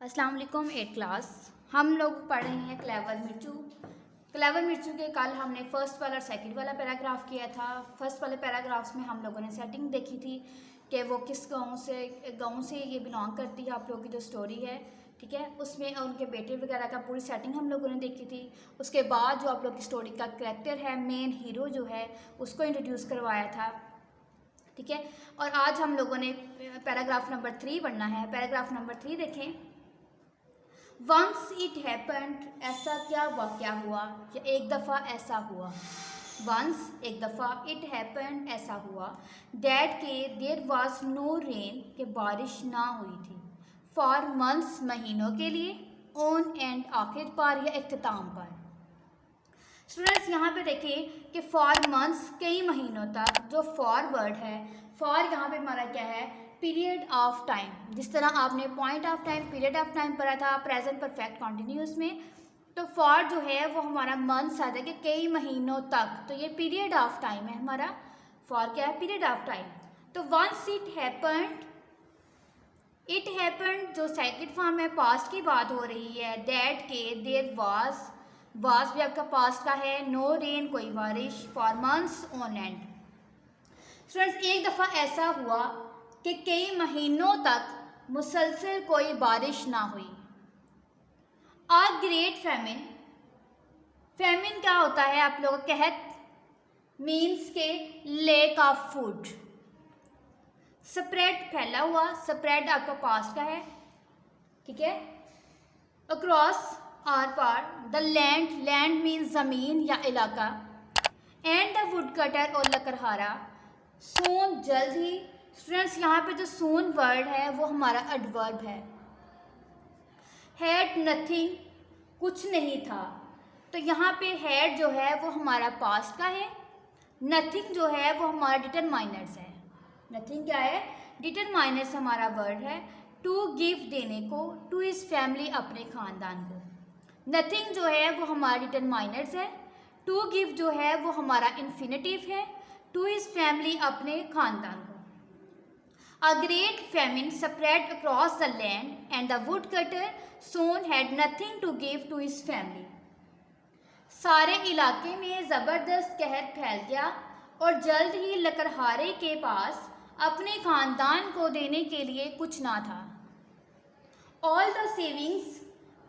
अस्सलाम वालेकुम। 8 क्लास हम लोग पढ़ रहे हैं क्लेवर मिर्चू। क्लेवर मिर्चू के कल हमने फर्स्ट वाला और सेकंड वाला पैराग्राफ किया था। फर्स्ट वाले पैराग्राफ्स में हम लोगों ने सेटिंग देखी थी कि वो किस गांव से ये बिलोंग करती है। आप लोगों की जो स्टोरी है, ठीक है, उसमें उनके बेटे वगैरह का पूरी सेटिंग हम लोगों ने देखी थी। उसके बाद जो आप लोग की स्टोरी का करैक्टर है, मेन हीरो जो है, उसको इंट्रोड्यूस करवाया था, ठीक है। और आज हम लोगों ने पैराग्राफ नंबर 3 पढ़ना है। पैराग्राफ नंबर 3 देखें। वंस इट हैपेंड, ऐसा क्या वाक़या हुआ या एक दफ़ा ऐसा हुआ। वंस एक दफ़ा, इट हैपेंड ऐसा हुआ, डैट के देयर वाज नो रेन के बारिश ना हुई थी, फॉर मंथ्स महीनों के लिए, ऑन एंड आखिर पर या इख्तिताम पर। स्टूडेंट्स यहाँ पे देखें कि फॉर मंथ्स कई महीनों तक, जो फॉर वर्ड है, फॉर यहाँ पे हमारा क्या है, पीरियड ऑफ टाइम। जिस तरह आपने point of time, period of time पढ़ा था प्रेजेंट परफेक्ट कॉन्टिन्यूस में, तो फॉर जो है वो हमारा मंथ्स आता है कि कई महीनों तक, तो ये पीरियड ऑफ टाइम है हमारा। फॉर क्या है, पीरियड ऑफ टाइम। तो once it happened, it happened जो सेकंड फॉर्म है, पास्ट की बात हो रही है। दैट के देयर वाज भी आपका पास्ट का है, नो रेन कोई बारिश, for months on and. Students एक दफ़ा ऐसा हुआ कि कई महीनों तक मुसलसल कोई बारिश ना हुई। अ ग्रेट फैमिन, फैमिन क्या होता है आप लोग कहत, मीन्स के लेक ऑफ फूड। स्प्रेड फैला हुआ, स्प्रेड आपका पास्ट का है, ठीक है। अक्रॉस आर पार, द लैंड, लैंड मीन्स ज़मीन या इलाका, एंड द वुड कटर और लकड़हारा, सून जल्द ही। स्टूडेंट्स यहाँ पे जो सून वर्ड है वो हमारा एडवर्ब है। हैड नथिंग, कुछ नहीं था, तो यहाँ पे हैड जो है वो हमारा पास्ट का है, नथिंग जो है वो हमारा डिटरमाइनर्स है। नथिंग क्या है, डिटरमाइनर्स हमारा वर्ड है। टू गिव देने को, टू इस फैमिली अपने ख़ानदान को। नथिंग जो है वो हमारा डिटरमाइनर्स है। टू गिव जो है वो हमारा इन्फिनेटिव है, टू इस फैमिली अपने ख़ानदान को। A great famine spread across the land, and the woodcutter soon had nothing to give to his family. सारे इलाके में ज़बरदस्त कहर फैल गया और जल्द ही लकड़हारे के पास अपने ख़ानदान को देने के लिए कुछ ना था। All the savings,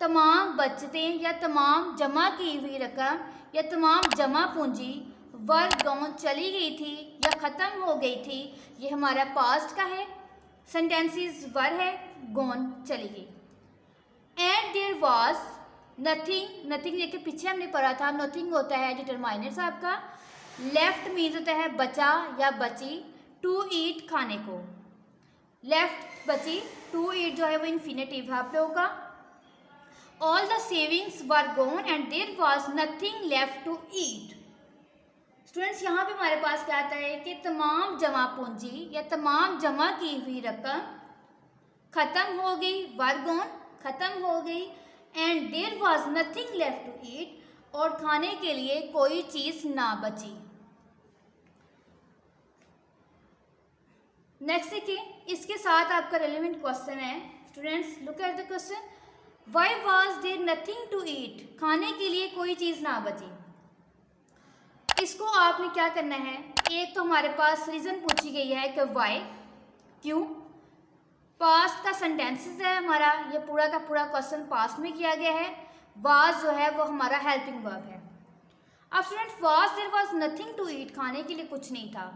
तमाम बचतें या तमाम जमा की हुई रकम या तमाम जमा पूंजी, वर गॉन चली गई थी या ख़त्म हो गई थी, ये हमारा पास्ट का है। सेंटेंसेस वर है, गॉन चली गई। And there was nothing, nothing देखिए पीछे हमने पढ़ा था, नथिंग होता है डिटरमाइनर्स आपका। लेफ्ट मीन्स होता है बचा या बची, टू ईट खाने को, लेफ्ट बची, टू ईट जो है वो इन्फिनेटिव है आप लोगों का। All the savings were gone and there was nothing left to eat. Students यहाँ पे हमारे पास क्या आता है कि तमाम जमा पूंजी या तमाम जमा की हुई रकम ख़त्म हो गई, वर गॉन ख़त्म हो गई, and there was nothing left to eat, और खाने के लिए कोई चीज़ ना बची। नेक्स्ट देखिए, इसके साथ आपका रेलेवेंट क्वेश्चन है। Students look at the question, why was there nothing to eat, खाने के लिए कोई चीज़ ना बची। इसको आपने क्या करना है, एक तो हमारे पास रीज़न पूछी गई है कि वाई, क्यों। पास्ट का सेंटेंसेस है हमारा, ये पूरा का पूरा क्वेश्चन पास्ट में किया गया है। वाज जो है वो हमारा हेल्पिंग वर्ब है। अब student was there was nothing to eat, खाने के लिए कुछ नहीं था,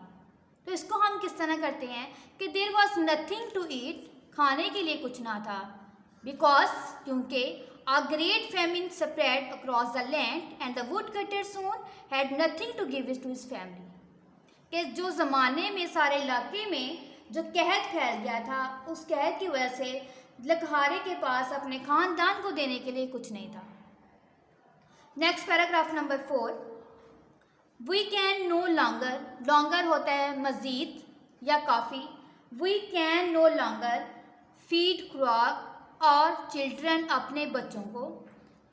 तो इसको हम किस तरह करते हैं कि there was nothing to eat, खाने के लिए कुछ ना था, बिकॉज क्योंकि A great famine spread across the land, and the woodcutter soon had nothing to give to his family. कि जो ज़माने में सारे इलाके में जो कहत फैल गया था, उस कहत की वजह से लकड़हारे के पास अपने ख़ानदान को देने के लिए कुछ नहीं था। Next paragraph number 4। We can no longer, longer होता है मज़ीद या काफ़ी। We can no longer feed crop our children, अपने बच्चों को,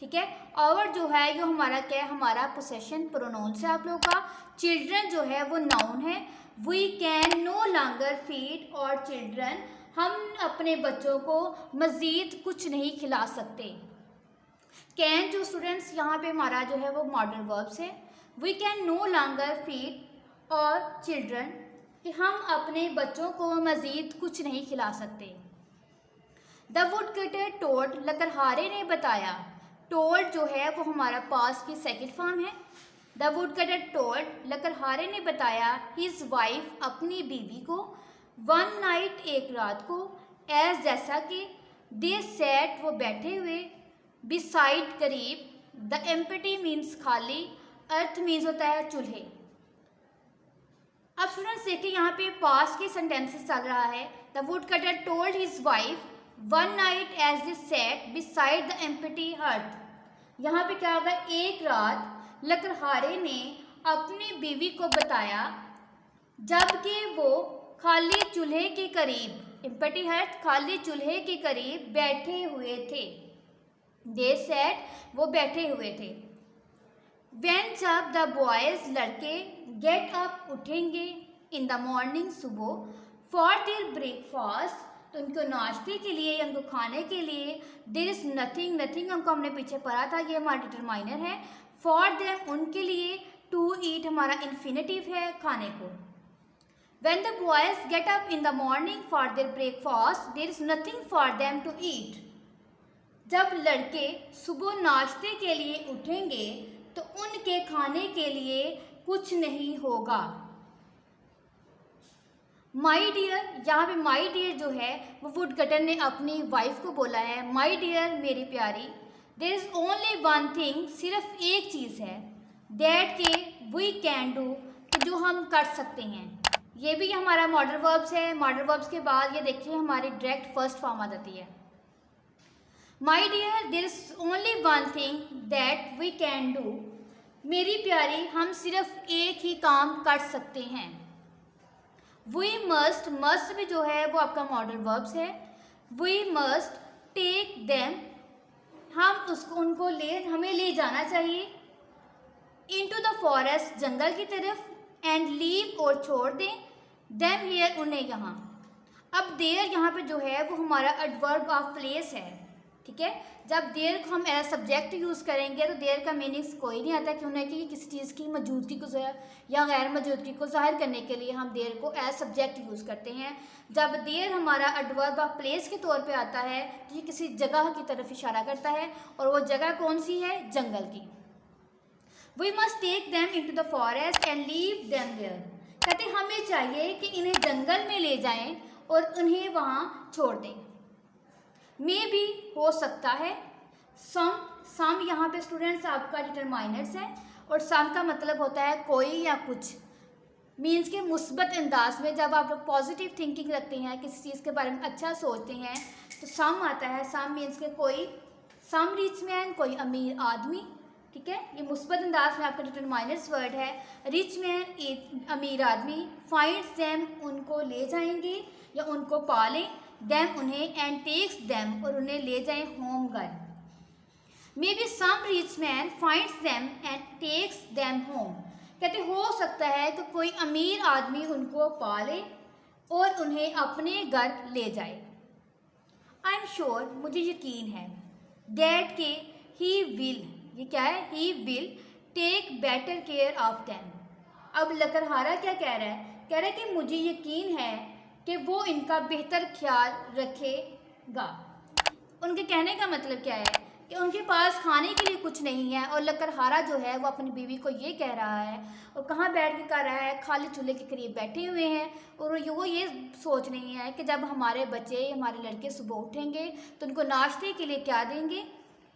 ठीक है। और जो है ये हमारा क्या है, हमारा पोसेशन प्रोनाउन से आप लोगों का। चिल्ड्रन जो है वो नाउन है। We can no longer feed our children हम अपने बच्चों को मज़ीद कुछ नहीं खिला सकते। कैन जो स्टूडेंट्स यहाँ पे हमारा जो है वो मॉडल वर्ब्स है। We can no longer feed our children, कि हम अपने बच्चों को मज़ीद कुछ नहीं खिला सकते। द वुडकटर टोल्ड, लकड़हारे ने बताया। टोल्ड जो है वो हमारा पास्ट की सेकंड फॉर्म है। द वुडकटर टोल्ड, लकड़हारे ने बताया, हिज वाइफ अपनी बीवी को, वन नाइट एक रात को, एज जैसा कि, दे सैट वो बैठे हुए, बिसाइड करीब, द एम्प्टी मीन्स खाली, अर्थ मीन्स होता है चूल्हे। अब स्टूडेंट्स देखिए यहाँ पे पास्ट के सेंटेंसेस चल रहा है। The woodcutter told his wife one night as they sat beside the empty hearth. यहाँ पे क्या होगा, एक रात लकड़हारे ने अपनी बीवी को बताया जबकि वो खाली चूल्हे के करीब, एम्प्टी हर्थ खाली चूल्हे के करीब बैठे हुए थे। दे सैट वो बैठे हुए थे। When जब द बॉयज़ लड़के गेट अप उठेंगे, इन द मॉर्निंग सुबह, फॉर देयर ब्रेकफास्ट तो उनको नाश्ते के लिए या उनको खाने के लिए, देयर इज़ नथिंग, नथिंग हमको हमने पीछे पढ़ा था, ये हमारा डिटरमाइनर है। फॉर देम उनके लिए, टू ईट हमारा इन्फिनेटिव है खाने को। When the boys get up in the morning for their breakfast, there is nothing for them to eat. जब लड़के सुबह नाश्ते के लिए उठेंगे तो उनके खाने के लिए कुछ नहीं होगा। माई डियर, यहाँ पे माई डियर जो है वो वुडकटर ने अपनी वाइफ को बोला है। माई डियर मेरी प्यारी, there is only one thing, सिर्फ एक चीज़ है, दैट के वी कैन डू, जो हम कर सकते हैं। ये भी हमारा मॉडल वर्ब्स है। मॉडल वर्ब्स के बाद ये देखिए हमारी डायरेक्ट फर्स्ट फॉर्म आ जाती है। My dear there is only one thing that we can do, मेरी प्यारी हम सिर्फ एक ही काम कर सकते हैं। वी मस्ट, मस्ट भी जो है वो आपका मॉडल वर्ब्स है। वी मस्ट टेक देम, हम उसको उनको हमें ले जाना चाहिए। इनटू द फॉरेस्ट जंगल की तरफ, एंड लीव और छोड़ दें, देम हियर उन्हें यहाँ। अब देयर यहाँ पे जो है वो हमारा एडवर्ब ऑफ प्लेस है, ठीक है। जब देयर को हम एज सब्जेक्ट यूज़ करेंगे तो देयर का मीनिंग्स कोई नहीं आता कि उन्हें कि किसी चीज़ की मौजूदगी को या गैर मौजूदगी को जाहिर करने के लिए हम देयर को एज सब्जेक्ट यूज़ करते हैं। जब देयर हमारा एडवर्ब ऑफ प्लेस के तौर पे आता है तो ये किसी जगह की तरफ इशारा करता है, और वो जगह कौन सी है, जंगल की। We must take them into the forest and leave them there, कहते हमें चाहिए कि इन्हें जंगल में ले जाएं और उन्हें वहाँ छोड़ दें। मे भी हो सकता है, सम यहाँ पे स्टूडेंट्स आपका डिटरमाइनर्स है, और सम का मतलब होता है कोई या कुछ, मीन्स के मुस्बत अंदाज में जब आप लोग पॉजिटिव थिंकिंग रखते हैं, किसी चीज़ के बारे में अच्छा सोचते हैं तो सम आता है। सम मीन्स के कोई, सम रिच मैन कोई अमीर आदमी, ठीक है। ये मुस्बत अंदाज में आपका डिटरमाइनर्स वर्ड है। रिच मैन एक अमीर आदमी, फाइंड्स देम उनको ले जाएंगे या उनको पालें, देम उन्हें, एंड टेक्स देम और उन्हें ले जाएं होम घर। Maybe some rich man finds them and takes them home, कहते हो सकता है कि कोई अमीर आदमी उनको पाले और उन्हें अपने घर ले जाए। आई एम श्योर, मुझे यकीन है, दैट के ही विल, ये क्या है, he will take better care of them. अब लकड़हारा क्या कह रहा है, कह रहा है कि मुझे यकीन है कि वो इनका बेहतर ख्याल रखेगा। उनके कहने का मतलब क्या है कि उनके पास खाने के लिए कुछ नहीं है, और लकड़हारा जो है वो अपनी बीवी को ये कह रहा है, और कहाँ बैठ के कर रहा है, खाली चूल्हे के करीब बैठे हुए हैं, और वो ये सोच रही है कि जब हमारे बच्चे, हमारे लड़के सुबह उठेंगे तो उनको नाश्ते के लिए क्या देंगे।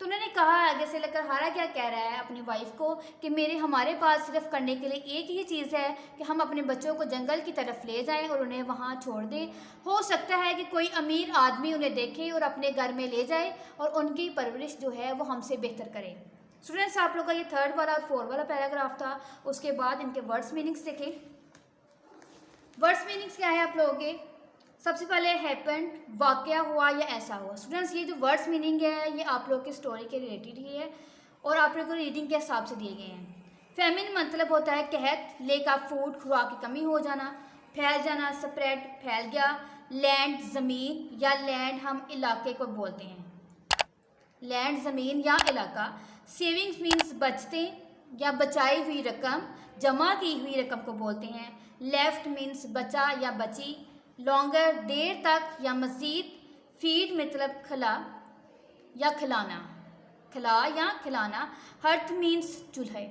तो उन्होंने कहा आगे से, लकड़हारा क्या कह रहा है अपनी वाइफ को कि हमारे पास सिर्फ करने के लिए एक ही चीज़ है कि हम अपने बच्चों को जंगल की तरफ ले जाएं और उन्हें वहाँ छोड़ दें। हो सकता है कि कोई अमीर आदमी उन्हें देखे और अपने घर में ले जाए और उनकी परवरिश जो है वो हमसे बेहतर करे। स्टूडेंट्स आप लोग का ये थर्ड वाला और फोर्थ वाला पैराग्राफ था। उसके बाद इनके वर्ड्स मीनिंग्स देखें। वर्ड्स मीनिंग्स क्या है आप लोगों के, सबसे पहले हैपेंड, वाकया हुआ या ऐसा हुआ। स्टूडेंट्स ये जो वर्ड्स मीनिंग है ये आप लोग की स्टोरी के रिलेटेड ही है और आप लोग को रीडिंग के हिसाब से दिए गए हैं। फेमिन मतलब होता है कहत, लेक ऑफ फूड खुराक की कमी हो जाना, फैल जाना, स्प्रेड फैल गया, लैंड ज़मीन या लैंड हम इलाके को बोलते हैं, लैंड ज़मीन या इलाका। सेविंग्स मीन्स बचते या बचाई हुई रकम, जमा की हुई रकम को बोलते हैं। लेफ्ट मीन्स बचा या बची। लॉन्गर देर तक या मज़ीद। फीड मतलब खिला या खिलाना, खिला या खिलाना। हर्थ मीन्स चूल्हे।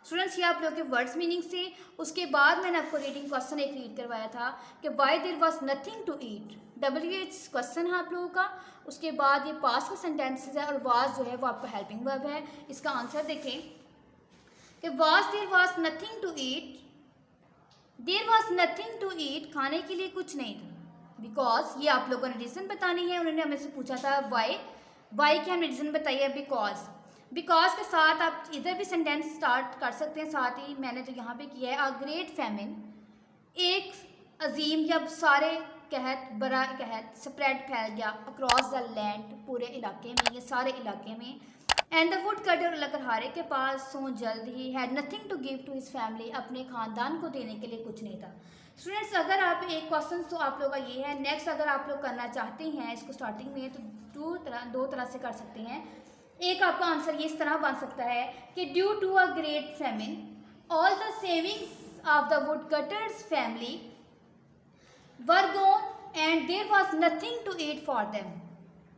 स्टूडेंट्स ये आप लोगों के वर्ड्स मीनिंग से। उसके बाद मैंने आपको रीडिंग क्वेश्चन एक रीड करवाया था कि why there was nothing to eat. WH question है आप लोगों का। उसके बाद ये पास्ट का सेंटेंसेस है और वाज जो है वो आपका हेल्पिंग वर्ब है। इसका आंसर देखें कि was there was nothing to eat, there was nothing to eat, खाने के लिए कुछ नहीं था। बिकॉज ये आप लोगों ने रीज़न बतानी है। उन्होंने हमें से पूछा था वाई की हमने रीज़न बताई है बिकॉज के साथ आप इधर भी सेंटेंस स्टार्ट कर सकते हैं। साथ ही मैंने जो यहाँ पे किया है, अ ग्रेट फैमिन, एक अजीम या सारे कहत, बड़ा कहत स्प्रेड फैल गया अक्रॉस द लैंड, पूरे इलाके में, ये सारे इलाके में। एंड द वुड कटर लकड़हारे के पास सो जल्द ही had nothing to give to his family, अपने ख़ानदान को देने के लिए कुछ नहीं था। स्टूडेंट्स अगर आप एक क्वेश्चन तो आप लोगों का ये है। नेक्स्ट अगर आप लोग करना चाहते हैं इसको स्टार्टिंग में तो दो तरह से कर सकते हैं। एक आपका आंसर ये इस तरह बन सकता है कि due to a great famine all the savings of the woodcutter's family were gone and there was nothing to eat for them.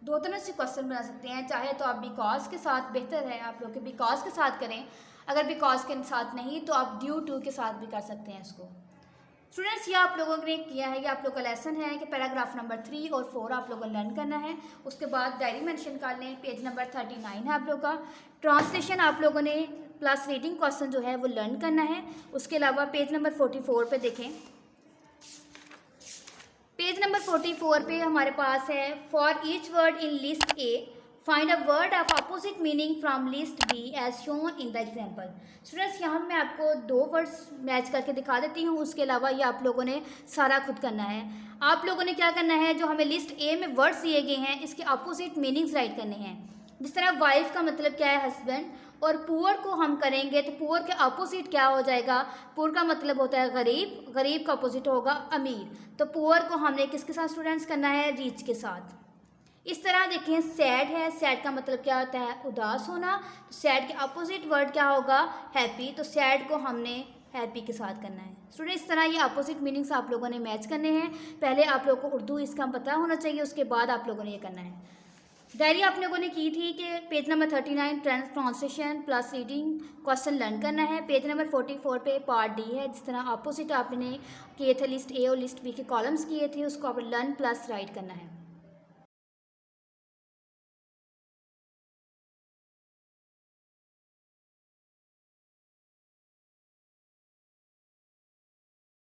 दो तरह से क्वेश्चन बना सकते हैं। चाहे तो आप बिकॉज के साथ, बेहतर है आप लोग के बिकॉज के साथ करें। अगर बिकॉज के साथ नहीं तो आप ड्यू टू के साथ भी कर सकते हैं इसको। स्टूडेंट्स ये आप लोगों ने किया है, ये आप लोग का लेसन है कि पैराग्राफ नंबर 3 और 4 आप लोगों को लर्न करना है। उसके बाद डायरी मेंशन कर लें। पेज नंबर 39 है आप लोगों का। ट्रांसलेशन आप लोगों ने प्लस रीडिंग क्वेश्चन जो है वो लर्न करना है। उसके अलावा पेज नंबर 44 पे देखें। पेज नंबर 44 पे हमारे पास है for each word in list A find a word of opposite meaning from list B as shown in the example. Students यहाँ मैं आपको 2 वर्ड्स मैच करके दिखा देती हूँ। उसके अलावा ये आप लोगों ने सारा खुद करना है। आप लोगों ने क्या करना है, जो हमें लिस्ट ए में वर्ड्स दिए गए हैं इसके अपोजिट मीनिंग्स राइट करने हैं। जिस तरह वाइफ का मतलब क्या है, हस्बैंड, और पुअर को हम करेंगे तो पुअर के अपोजिट क्या हो जाएगा, पुअर का मतलब होता है गरीब, गरीब का अपोजिट होगा अमीर। तो पुअर को हमने किसके साथ स्टूडेंट्स करना है, रिच के साथ। इस तरह देखें सैड है, सैड का मतलब क्या होता है, उदास होना। तो सैड के अपोजिट वर्ड क्या होगा, हैप्पी। तो सैड को हमने हैप्पी के साथ करना है। स्टूडेंट इस तरह ये अपोजिट मीनिंग्स आप लोगों ने मैच करने हैं। पहले आप लोगों को उर्दू इसका पता होना चाहिए, उसके बाद आप लोगों ने ये करना है। डायरी आप लोगों ने की थी कि page number 39 translation plus reading question learn करना है। पेज नंबर 44 पे पार्ट डी है। जिस तरह अपोजिट आपने किए थे लिस्ट ए और लिस्ट बी के कॉलम्स किए थे, उसको आप लर्न प्लस राइट करना है।